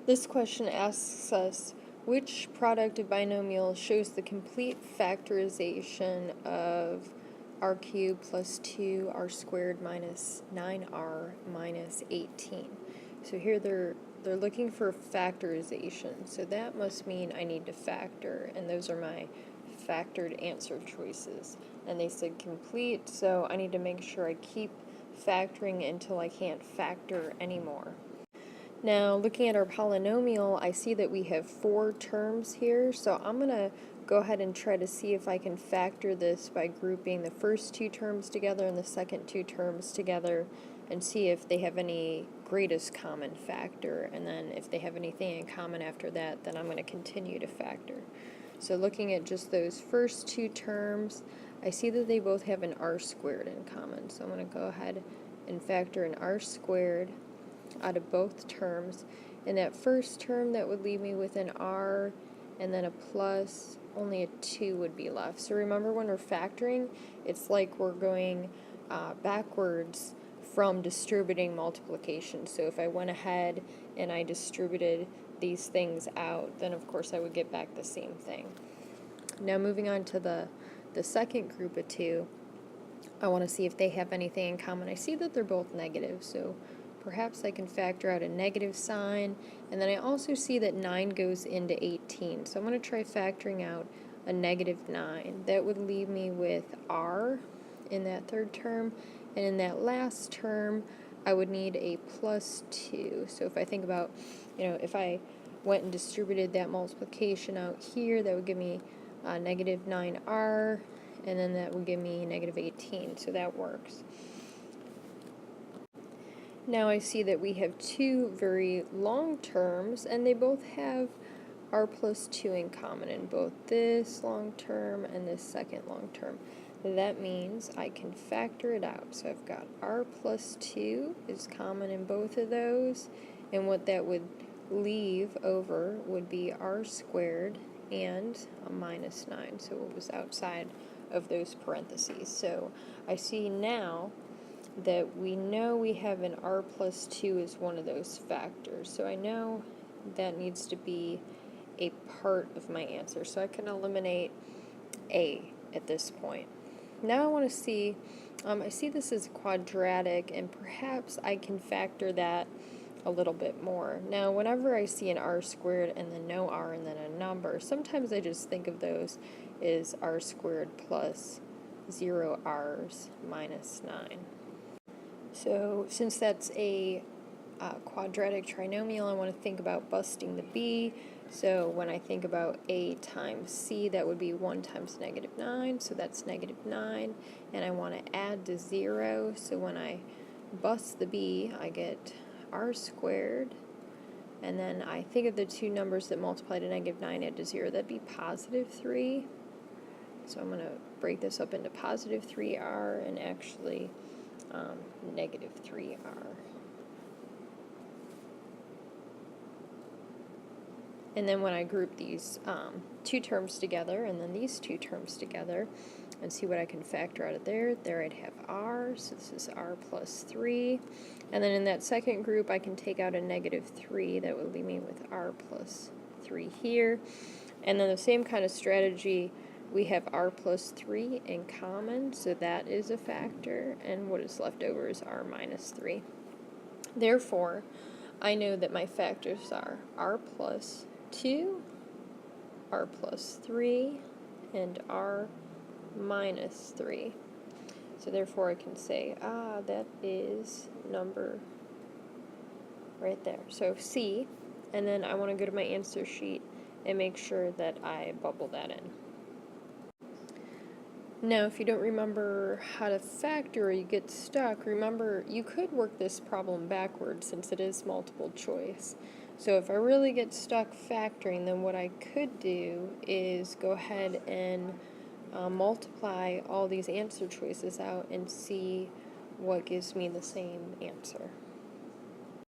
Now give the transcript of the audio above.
This question asks us, which product of binomials shows the complete factorization of r cubed plus 2r squared minus 9r minus 18? So here they're looking for factorization, so that must mean I need to factor, and those are my factored answer choices. And they said complete, so I need to make sure I keep factoring until I can't factor anymore. Now, looking at our polynomial, I see that we have 4 terms here, so I'm going to go ahead and try to see if I can factor this by grouping the first 2 terms together and the second 2 terms together, and see if they have any greatest common factor, and then if they have anything in common after that, then I'm going to continue to factor. So looking at just those first 2 terms, I see that they both have an r squared in common, so I'm going to go ahead and factor an r squared out of both terms. In that first term, that would leave me with an r and then a plus, only a 2 would be left. So remember, when we're factoring, it's like we're going backwards from distributing multiplication. So if I went ahead and I distributed these things out, then of course I would get back the same thing. Now moving on to the second group of 2, I want to see if they have anything in common. I see that they're both negative, so perhaps I can factor out a negative sign, and then I also see that 9 goes into 18, so I'm going to try factoring out a negative 9. That would leave me with r in that third term, and in that last term I would need a plus 2. So if I think about, if I went and distributed that multiplication out here, that would give me negative 9r, and then that would give me negative 18, so that works. Now I see that we have 2 very long terms, and they both have r plus 2 in common in both this long term and this second long term. That means I can factor it out. So I've got r plus 2 is common in both of those, and what that would leave over would be r squared and a minus 9, so it was outside of those parentheses. So I see now that we know we have an r plus 2 as one of those factors, so I know that needs to be a part of my answer, so I can eliminate a at this point. Now I want to see, I see this as quadratic, and perhaps I can factor that a little bit more. Now whenever I see an r squared and then no r and then a number, sometimes I just think of those as r squared plus 0 r's minus 9. So since that's a quadratic trinomial, I want to think about busting the b. So when I think about a times c, that would be 1 times negative 9, so that's negative 9. And I want to add to 0, so when I bust the b, I get r squared. And then I think of the 2 numbers that multiply to negative 9, add to 0, that'd be positive 3. So I'm going to break this up into positive 3r and actually negative 3r. And then when I group these 2 terms together and then these 2 terms together and see what I can factor out of there, I'd have r, so this is r plus 3. And then in that second group I can take out a negative 3, that would leave me with r plus 3 here. And then the same kind of strategy, we have r plus 3 in common, so that is a factor, and what is left over is r minus 3. Therefore, I know that my factors are r plus 2, r plus 3, and r minus 3. So therefore I can say, that is number right there. So C, and then I want to go to my answer sheet and make sure that I bubble that in. Now, if you don't remember how to factor or you get stuck, remember you could work this problem backwards since it is multiple choice. So if I really get stuck factoring, then what I could do is go ahead and multiply all these answer choices out and see what gives me the same answer.